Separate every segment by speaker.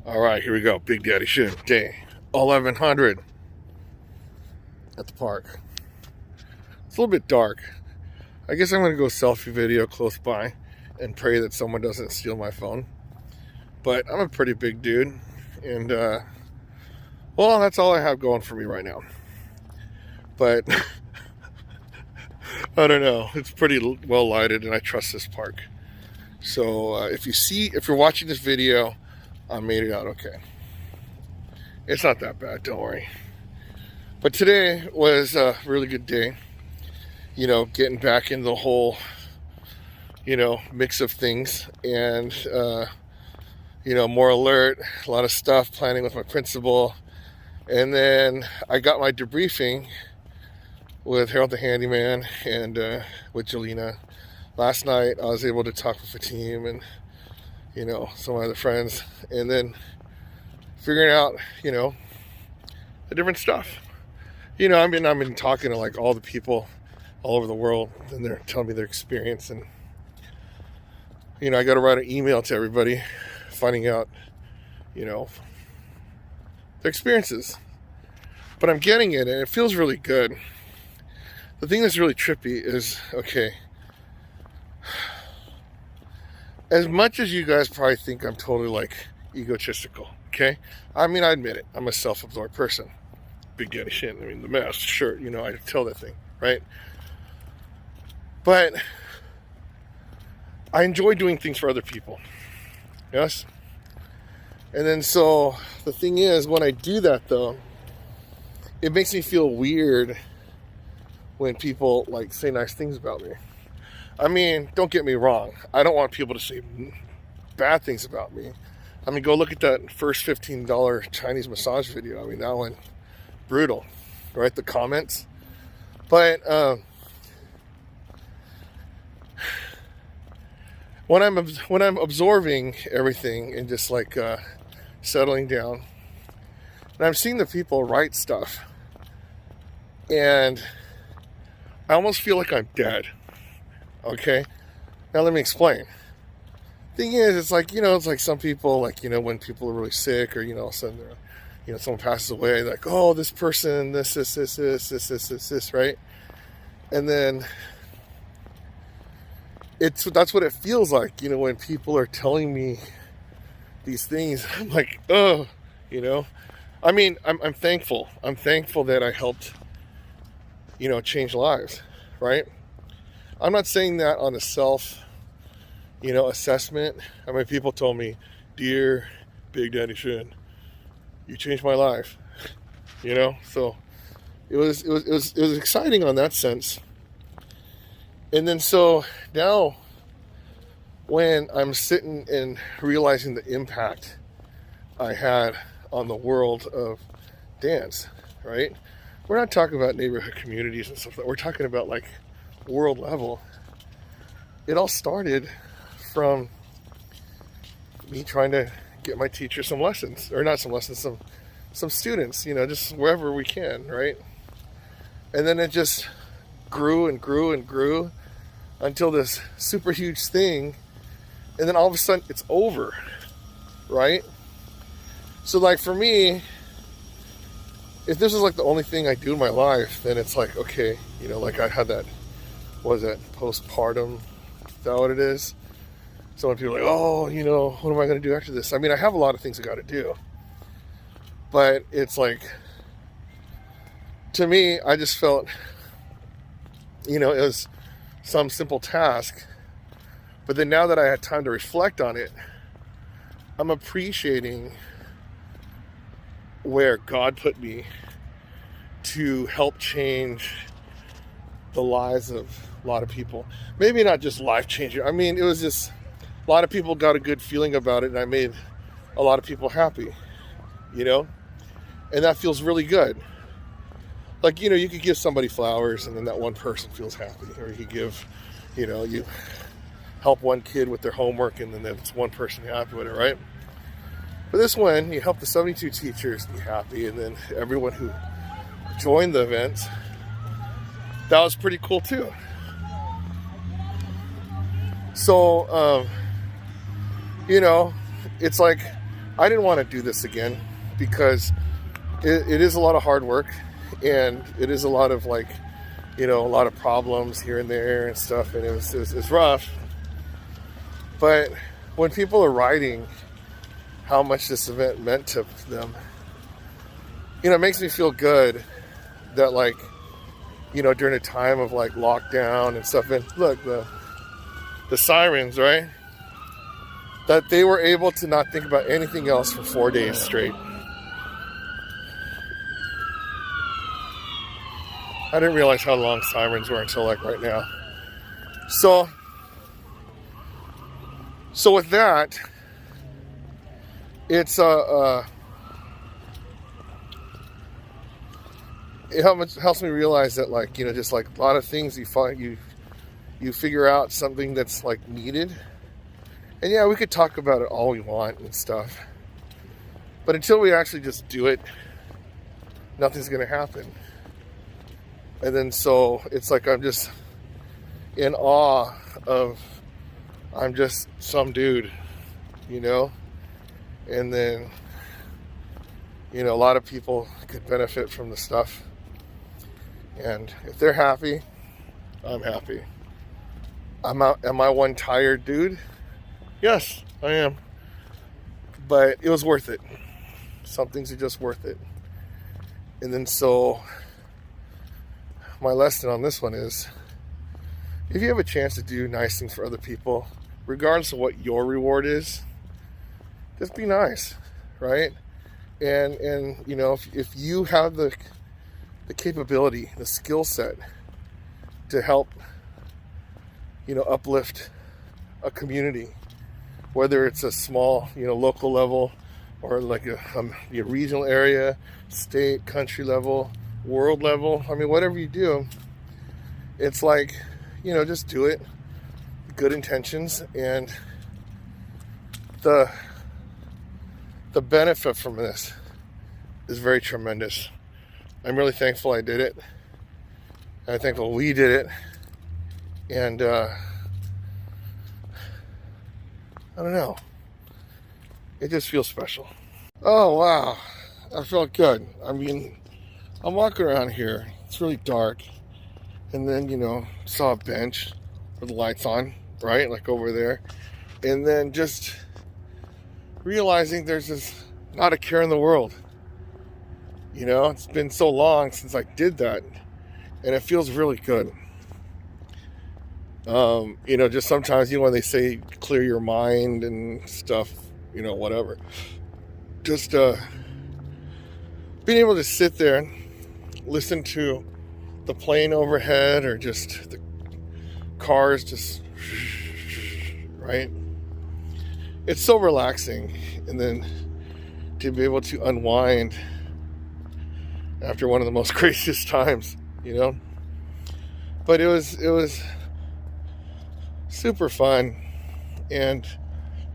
Speaker 1: All right, here we go. Big Daddy Shit Day 1100 at the park. It's a little bit dark. I guess I'm going to go selfie video close by and pray that someone doesn't steal my phone. But I'm a pretty big dude. And, well, that's all I have going for me right now. But, I don't know. It's pretty well lighted and I trust this park. So, if you're watching this video, I made it out okay. It's not that bad, don't worry. But today was a really good day. You know, getting back into the whole, mix of things. And, more alert, a lot of stuff, planning with my principal. And then I got my debriefing with Harold the Handyman and with Jelena. Last night I was able to talk with the team and some of my other friends, and then figuring out, the different stuff. I've been talking to like all the people all over the world, and they're telling me their experience, and I got to write an email to everybody, finding out, their experiences. But I'm getting it, and it feels really good. The thing that's really trippy is, okay, as much as you guys probably think I'm totally like egotistical, okay? I admit it. I'm a self-absorbed person. Big Daddy Shit. The mask, shirt, I tell that thing, right? But I enjoy doing things for other people. Yes? And then so the thing is, when I do that though, it makes me feel weird when people like say nice things about me. Don't get me wrong. I don't want people to say bad things about me. Go look at that first $15 Chinese massage video. That one, brutal, right? The comments. But when I'm absorbing everything and just like settling down, and I'm seeing the people write stuff, and I almost feel like I'm dead. Okay, now let me explain. Thing is, it's like, it's like some people, like, when people are really sick, or, all of a sudden, someone passes away, like, oh, this person, this, right? And then that's what it feels like, when people are telling me these things. I'm like, oh, I'm thankful. I'm thankful that I helped, change lives, right? I'm not saying that on a self, assessment. People told me, dear Big Daddy Shin, you changed my life. So it was exciting on that sense. And then so now when I'm sitting and realizing the impact I had on the world of dance, right? We're not talking about neighborhood communities and stuff. We're talking about like world level. It all started from me trying to get my teacher some lessons, or not some lessons, some students, just wherever we can, right? And then it just grew and grew and grew until this super huge thing, and then all of a sudden it's over, right? So like for me, if this is like the only thing I do in my life, then it's like, okay, like I had that, what is that, postpartum? Is that what it is? So when people are like, oh, what am I going to do after this? I have a lot of things I got to do. But it's like, to me, I just felt, it was some simple task. But then now that I had time to reflect on it, I'm appreciating where God put me to help change the lives of a lot of people. Maybe not just life changing. It was just a lot of people got a good feeling about it, and I made a lot of people happy, and that feels really good. Like, you could give somebody flowers and then that one person feels happy, or you could give, you help one kid with their homework and then that's one person happy with it, right? But this one, you help the 72 teachers be happy, and then everyone who joined the event, that was pretty cool too. So, it's like I didn't want to do this again because it is a lot of hard work, and it is a lot of like, a lot of problems here and there and stuff, and it's rough. But when people are writing how much this event meant to them, it makes me feel good that, like, during a time of like lockdown and stuff, and look, the sirens, right? That they were able to not think about anything else for 4 days straight. I didn't realize how long sirens were until like right now. So with that, it's it helps me realize that, like, just like a lot of things you figure out something that's like needed. And yeah, we could talk about it all we want and stuff, but until we actually just do it, nothing's gonna happen. And then so it's like I'm just in awe of, I'm just some dude, and then a lot of people could benefit from the stuff, and if they're happy, I'm happy. Am I one tired dude? Yes, I am. But it was worth it. Some things are just worth it. And then so my lesson on this one is, if you have a chance to do nice things for other people, regardless of what your reward is, just be nice, right? And if you have the capability, the skill set to help, uplift a community, whether it's a small, local level, or like a regional area, state, country level, world level. I mean, whatever you do, it's like, just do it. Good intentions, and the benefit from this is very tremendous. I'm really thankful I did it. I'm thankful we did it. And I don't know. It just feels special. Oh, wow. I felt good. I mean, I'm walking around here. It's really dark. And then, saw a bench with the lights on, right? Like over there. And then just realizing there's just not a care in the world. It's been so long since I did that. And it feels really good. Just sometimes, when they say clear your mind and stuff, whatever. Just being able to sit there and listen to the plane overhead, or just the cars just, right? It's so relaxing. And then to be able to unwind after one of the most craziest times, But it was super fun. And,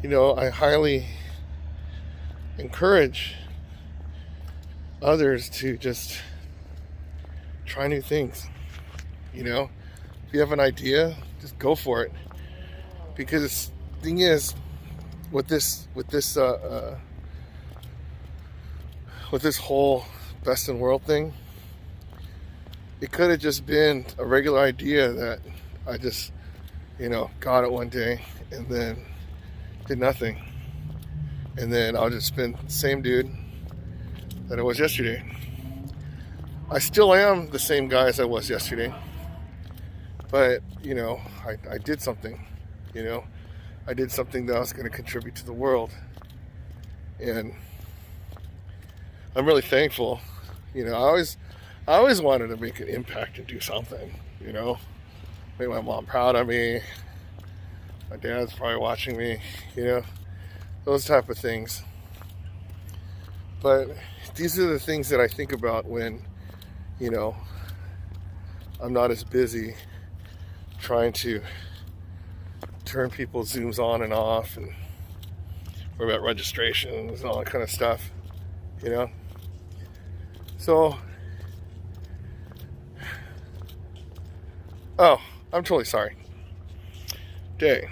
Speaker 1: I highly encourage others to just try new things. If you have an idea, just go for it. Because the thing is, with this whole best in world thing, it could have just been a regular idea that I just, got it one day and then did nothing. And then I'll just been the same dude that I was yesterday. I still am the same guy as I was yesterday. But, I did something, I did something that was going to contribute to the world. And I'm really thankful. I always wanted to make an impact and do something, make my mom proud of me. My dad's probably watching me, those type of things. But these are the things that I think about when, I'm not as busy trying to turn people's Zooms on and off and worry about registrations and all that kind of stuff, So, oh, I'm totally sorry. Day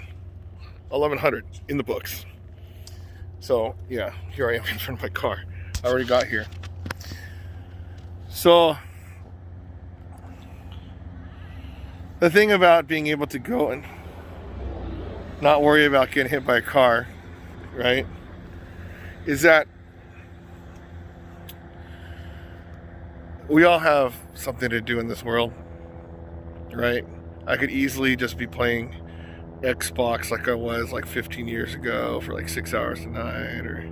Speaker 1: 1100 in the books. So yeah, here I am in front of my car. I already got here. So the thing about being able to go and not worry about getting hit by a car, right, is that we all have something to do in this world, right? I could easily just be playing Xbox like I was like 15 years ago for like 6 hours a night, or,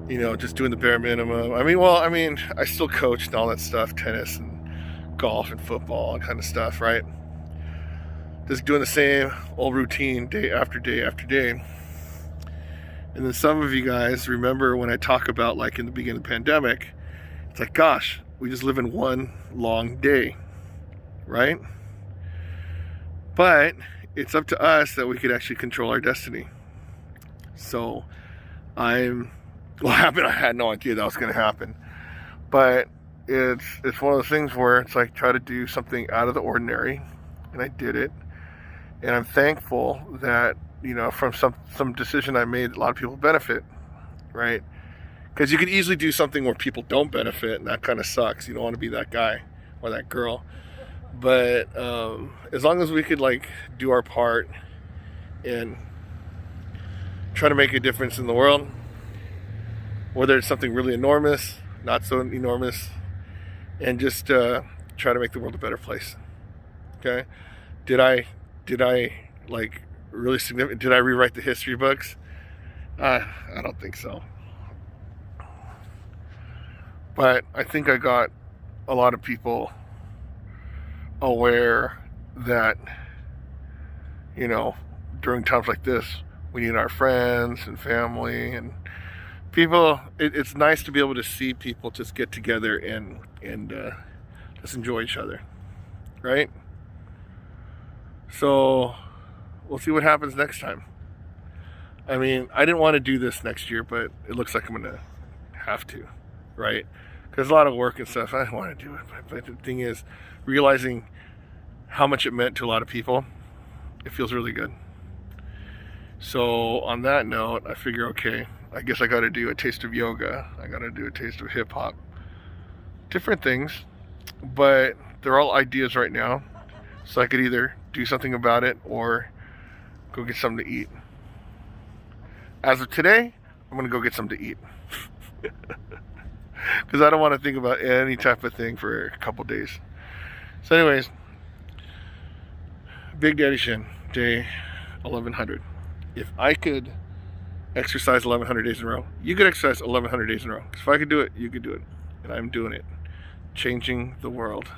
Speaker 1: you know, just doing the bare minimum. I mean, I still coach and all that stuff, tennis and golf and football and kind of stuff, right? Just doing the same old routine day after day after day. And then some of you guys remember when I talk about, like, in the beginning of the pandemic, it's like, gosh, we just live in one long day, right? But it's up to us that we could actually control our destiny. So what happened, I had no idea that was going to happen. But it's one of those things where it's like, try to do something out of the ordinary. And I did it. And I'm thankful that, you know, from some decision I made, a lot of people benefit, right? Because you could easily do something where people don't benefit, and that kind of sucks. You don't want to be that guy or that girl. But as long as we could, like, do our part and try to make a difference in the world, whether it's something really enormous, not so enormous, and just try to make the world a better place. Okay? Did I like really significant? Did I rewrite the history books? I don't think so. But I think I got a lot of people aware that, you know, during times like this, we need our friends and family and people. It's nice to be able to see people just get together and just enjoy each other, right? So we'll see what happens next time. I mean, I didn't want to do this next year, but it looks like I'm going to have to, right? Because a lot of work and stuff, I don't want to do it. But the thing is, realizing how much it meant to a lot of people, it feels really good. So on that note, I figure, okay, I guess I got to do a taste of yoga. I got to do a taste of hip hop. Different things, but they're all ideas right now. So I could either do something about it or go get something to eat. As of today, I'm going to go get something to eat. Because I don't want to think about any type of thing for a couple days. So anyways, Big Daddy Shin, day 1100. If I could exercise 1100 days in a row, you could exercise 1100 days in a row. If I could do it, you could do it. And I'm doing it. Changing the world.